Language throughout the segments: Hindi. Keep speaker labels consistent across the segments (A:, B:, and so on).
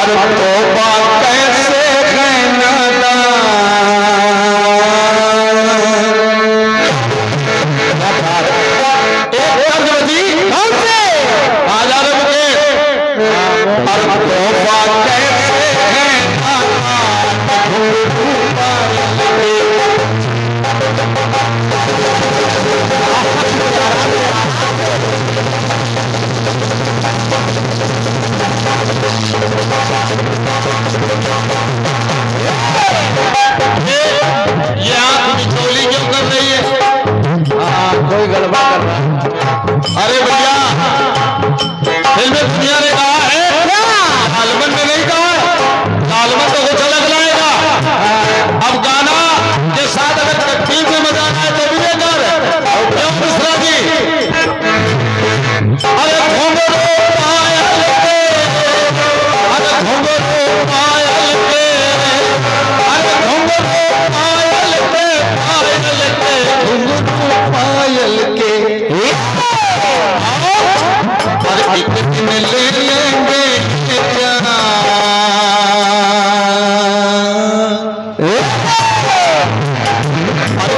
A: अरे तौबा कैसे है अरे भैया फिल्म दुनिया ने कहा है आलमन ने नहीं कहा है। आलमन तो कुछ अलग लाएगा। अब गाना के साथ अगर तकलीफ में मजा आना है तो भी बेकार है। क्यों मिश्रा जी? अरे घुंघरू पायल के, अरे घुंघरू पायल के, अरे घुंघरू पायल के, पायल के, घुंघरू पायल के एक दिन ले लेंगे क्या?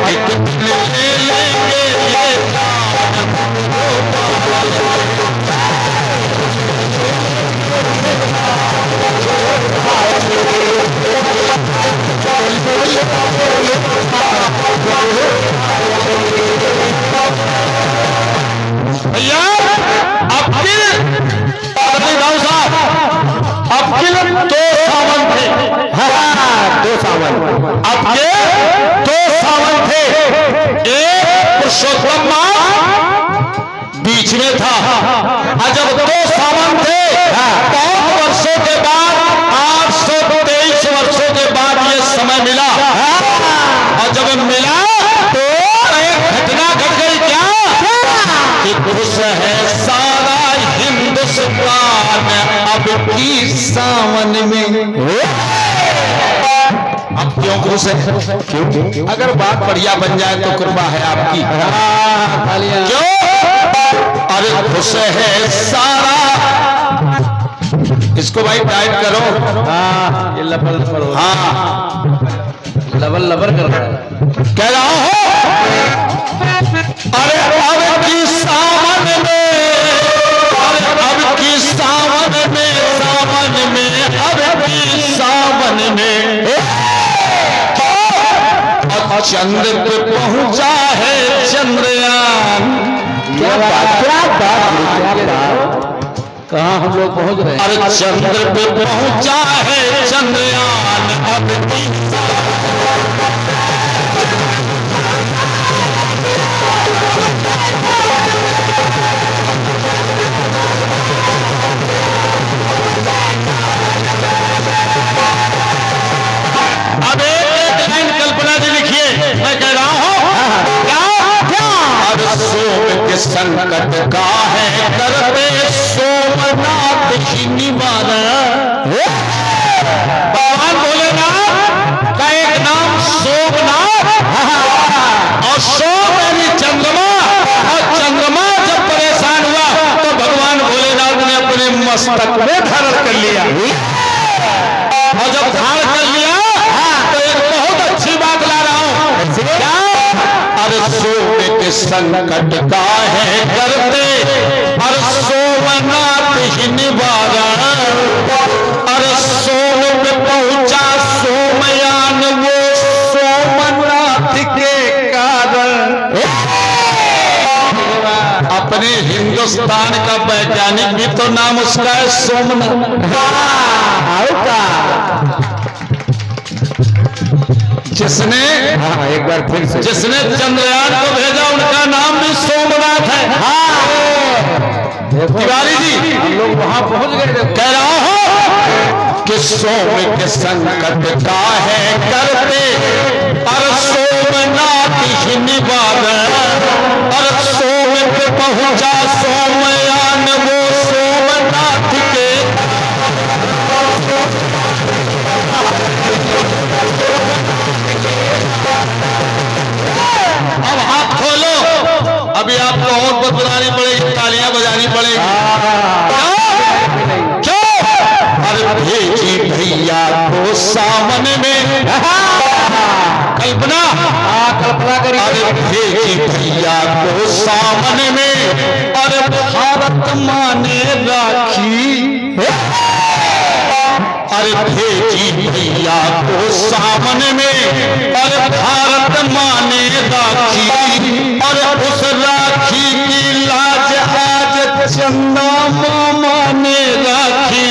A: एक दिन ले लेंगे ये भैया दो सावन थे। दो सावन, अब ये दो सावन थे। एक पुरुषोत्तम माह बीच में था। और जब दो सावन थे 5 वर्षों के बाद 823 वर्षों के बाद ये समय मिला। और जब मिला तो एक घटना घट गई। क्या कि खुश है सारा हिंदुस्तान अब की सावन में। अब क्यों खुश है? क्यों? अगर बात बढ़िया बन जाए तो कृपा है आपकी। क्यों? अरे खुश है सारा, इसको भाई टाइप करो। ये लबर लबर, हाँ लबर लबर कर रहा है। कह रहा हूं अरे अब की सावन में, अरे अब की सावन में, सावन में, अब की सावन में चंद्र पे पहुंचा है चंद्रयान। क्या बात, क्या बात, कहाँ हम लोग पहुंच रहे हैं? अरे चंद्र पे पहुंचा है चंद्रयान अब की अब एक लाइन कल्पना जी लिखिए, मैं कह रहा हूं क्या अब सोम के संकट का है करते सोमनाथ की निवारण। भगवान भोलेनाथ का एक नाम सोमनाथ, और सोम यानी चंद्रमा, और चंद्रमा जब परेशान हुआ तो भगवान भोलेनाथ ने अपने मस्तक में धारण कर लिया। और जब धारण कर लिया तो एक बहुत अच्छी बात ला रहा हूं। क्या? अरे सोम के संकट का है करते, अरे सोमनाथ ही निवारण। अरे सोम पे पहुंचा सोमयान वो सोमनाथ के कारण। अपने हिंदुस्तान का वैज्ञानिक भी तो नाम उसका है सोमनाथ। जिसने एक बार फिर से जिसने चंद्रयान को भेजा उनका नाम भी सोमनाथ है। तिवारी जी हम लोग वहां पहुंच गए। कह रहा हूं कि सोम के संकट का है करते, और सोमनाथ ही निवारण। और सोम पे पहुंचा सोमयान वो सोमनाथ के। अब हाथ खोलो, अभी आपको और बजानी पड़ेगी, तालियां बजानी पड़ेगी। क्यों? अरे भेजी भैया को सावन में, कल्पना
B: कल्पना करिए।
A: अरे भेजी भैया को सावन में, अरे भारत माने राखी, अरे भेजी भैया को सावन में, अरे भारत माने राखी, और उस राखी की लाज आज चंदा मामा ने राखी।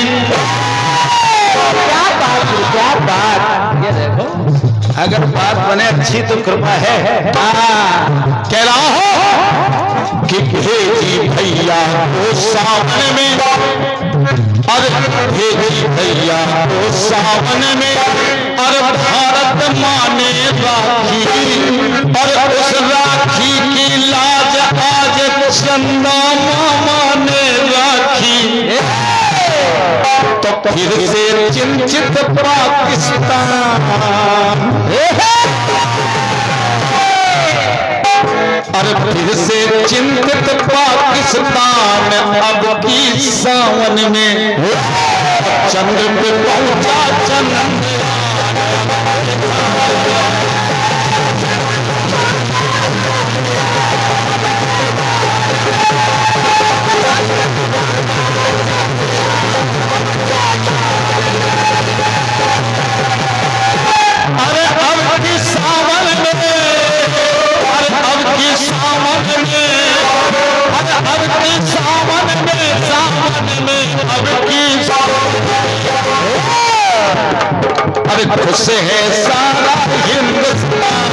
B: क्या बात, क्या बात। ये देखो,
A: अगर बात बने अच्छी तो कृपा है। कह रहा हूं कि भेजी भैया को सावन में, अरे भेजी भैया को सावन में, अरे भारत माने राखी, और उस राखी की लाज आज चंदा मामा ने राखी। तो फिर से चिंतित पाकिस्तान, अरे फिर से चिंतित पाकिस्तान अब की सावन में, चंद्र पे पहुंचा चंद्र। अरे अब की सावन में, अरे अब की सावन में, अरे अब की सावन में, सावन में अब की अरे खुश है सारा हिंदुस्तान।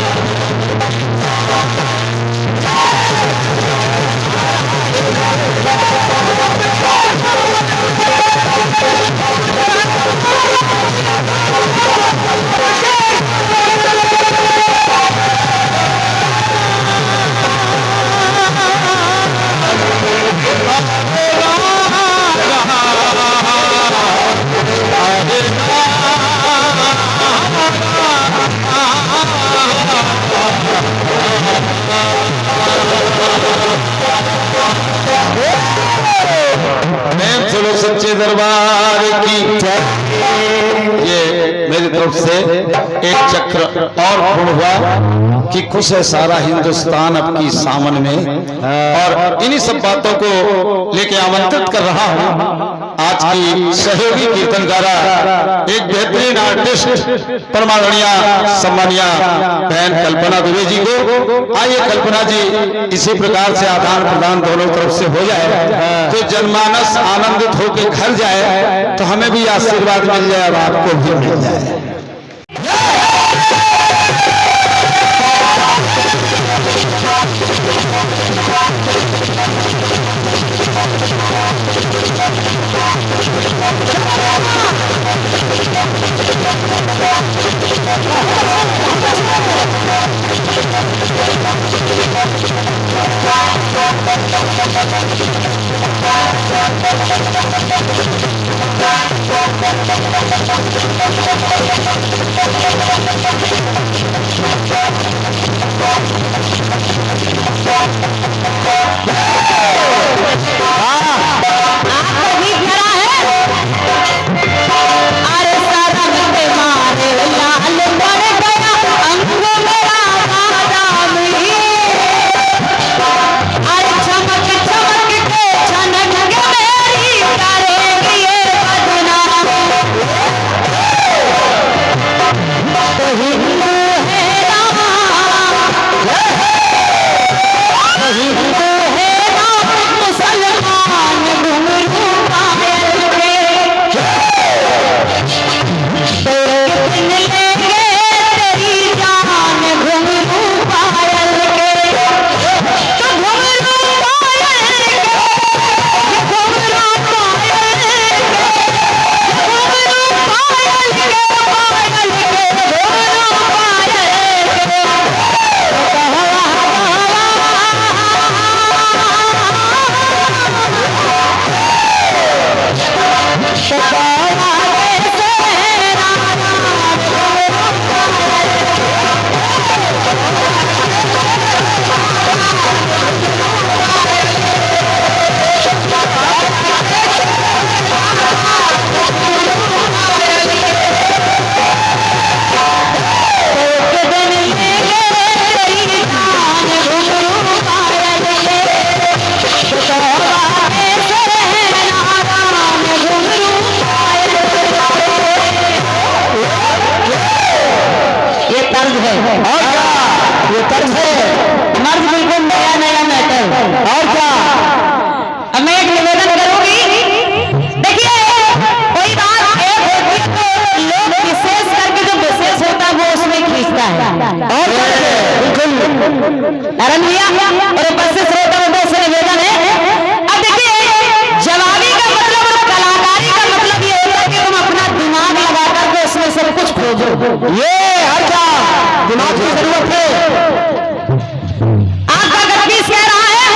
A: सच्चे दरबार की जय। ये मेरी तरफ से एक चक्र और पूर्ण हुआ कि खुश है सारा हिंदुस्तान अब की सावन में, और इन्हीं सब बातों को लेके आमंत्रित कर रहा हूं आज की सहयोगी कीर्तनकारा, एक बेहतरीन आर्टिस्ट, परमाणुया सम्मानिया बहन कल्पना दुबे जी को। आइए कल्पना जी, इसी प्रकार से आदान प्रदान दोनों तरफ से हो जाए तो जनमानस आनंदित होकर घर जाए, तो हमें भी आशीर्वाद मिल जाए और आपको भी मिल जाए।
C: मुसलमान घुंघरू
B: तर्ज है।
A: और क्या
B: ये तर्ज है, मर्ज बिल्कुल नया नया मैटर।
A: और क्या
B: अब मैं एक निवेदन करूंगी, देखिए कोई बात एक होती है तो लोग विशेष करके जो विशेष होता है वो उसमें खींचता है।
A: और
B: बिल्कुल नारायण भैया और उपस्थित श्रोता बंधुओं से निवेदन है। अब देखिए जवाबी का मतलब और कलाकारी का मतलब ये होता है कि तुम अपना दिमाग लगा करके उसमें सब कुछ खोजो।
A: ये हर क्या दिमाग की जरूरत है।
B: आपका गद्दीश कह रहा है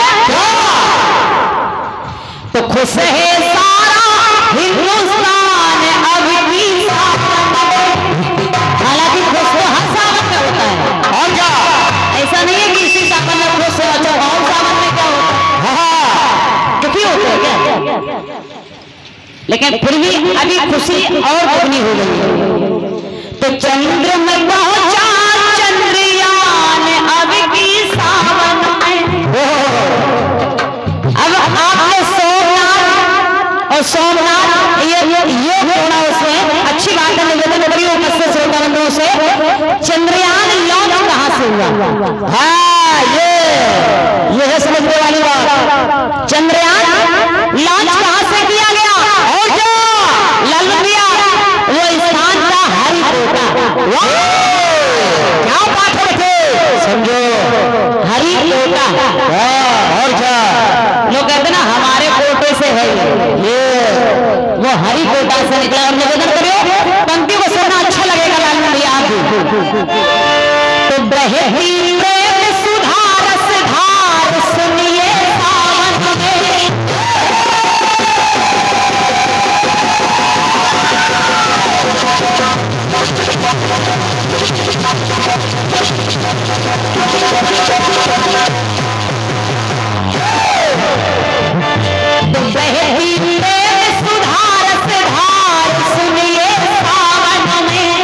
B: तो खुश है सारा हिंदुस्तान अब की हालांकि खुश तो हर सावन में होता है।
A: और क्या
B: ऐसा नहीं है कि इसी सावन में खुश हो। अच्छा और सावन में क्या होता है?
A: हाँ
B: दुखी होते हैं क्या? लेकिन फिर भी अभी खुशी और दुगनी हो गई है। तो चंद्र में पहुंचा चंद्रयान अब की सावन में। अब आपने सोमनाथ और सोमनाथ ये होना उसमें अच्छी बात है। निवेदन करिए उपस्थित श्रोता बंधुओं से, चंद्रयान लॉन्च कहां से हुआ?
A: हाँ ये है समझने वाली बात।
B: चंद्रयान लॉन्च कहां से किया गया?
A: और क्या
B: लालू भैया वो स्थान था हरिकोटा।
A: क्या बात है थे समझो।
B: हरिकोटा
A: और क्या
B: लोग कहते ना हमारे कोटे से है
A: ये
B: वो हरिकोटा से निकला। और निवेदन करियो पंक्ति को सुनना अच्छा लगेगा लालू भैया आपको। तो बहती प्रेम सुधारस धार सुनिए सावन में। तो बहती प्रेम सुधारस धार सुनिए सावन में।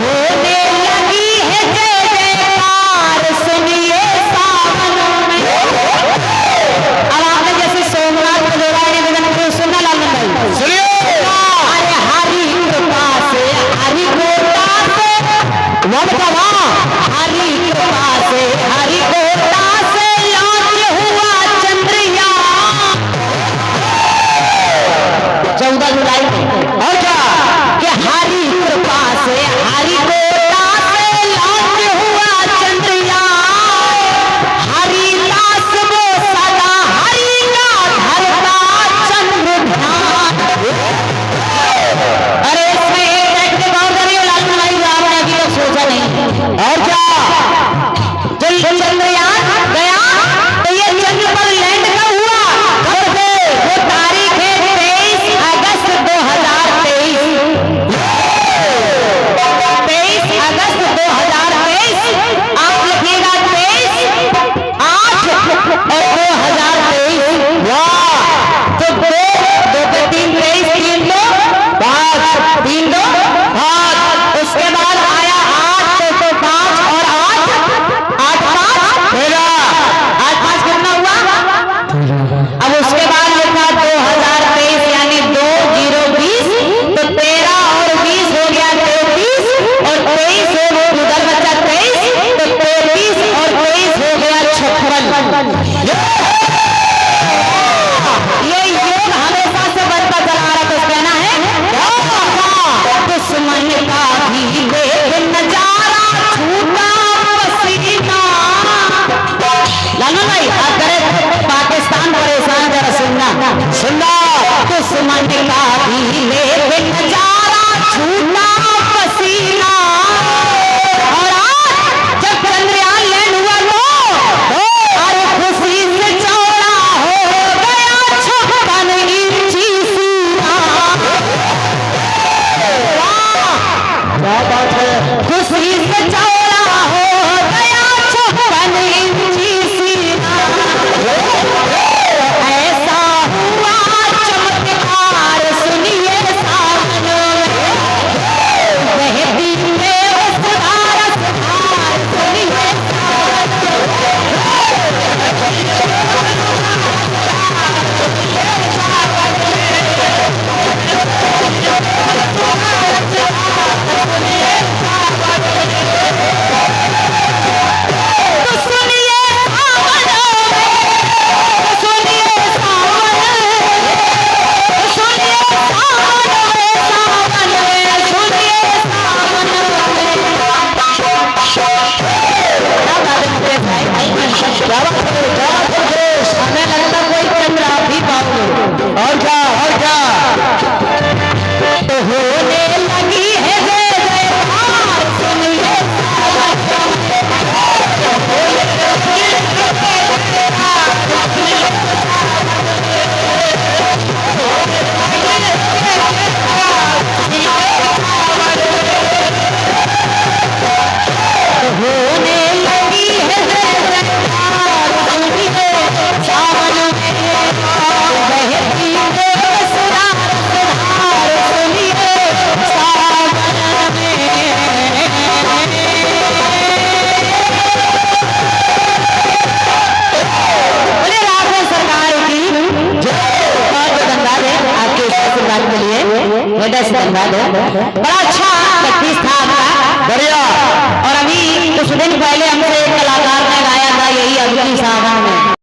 B: होने लगी है जय जयकार सुनिए सावन में। अब आपने जैसे सोमनाथ को जोड़ा है निवेदन करिए, सुनना लालू भाई
A: सुनिए।
B: अरे हरि कृपा से हरिकोटा से हरि कृपा से हरिकोटा से लॉन्च हुआ चंद्रयान 14 जुलाई को।
A: और क्या
B: कि हरि कृपा से हरिकोटा से लॉन्च हुआ चंद्रयान। हरिदास वो सदा हरि का धरता चंद्र ध्यान। अरे इसमें एक टेक्निक और करिए लालू भाई, आपने अभी तक सोचा नहीं।
A: और क्या
B: जब चंद्रयान गया तो ये चंद्र पर लैंड कब हुआ? कब से? वो तारीख है 23 अगस्त 2023। 23 अगस्त 2023। आप लिखिएगा 23/8 और 2023।
A: वाह
B: तो 2 के 3 23 3 2 5 3 2 5। उसके बाद आया 8 तो 5 और 8 8 5
A: तेरा
B: 8 5 कितना हुआ? अब उसके बाद लिखा 2023 यानी 2 0 20। तो 13 और 20 हो गया 33 और 23 हो गया उधर बच्चा 23। तो 33 और 23 हो गया 56। ये योग हमेशा से बढ़ता चला आ रहा। तो कहना है दुश्मन का भी देख नजारा छूटा पसीना। लालू भाई आप करे पाकिस्तान परेशान जरा सुनना। दुश्मन का भी देख नजारा छूटा पसीना। और आज जब चंद्रयान लैंड हुआ तो अरे खुशी से चौड़ा हो गया 56 इंची सीना।
A: क्या बात है।
B: खुशी से चौड़ा हो गया 56 इंची सीना। ऐसा हुआ चमत्कार सुनिए सावन में। बहती प्रेम सुधारस धार सुनिए सावन में। लोगों के लिए हृदय से धन्यवाद हो। बड़ा अच्छा प्रैक्टिस था आपका,
A: बढ़िया।
B: और अभी कुछ दिन पहले हमसे एक कलाकार ने गाया था यही अवधि साहब ने।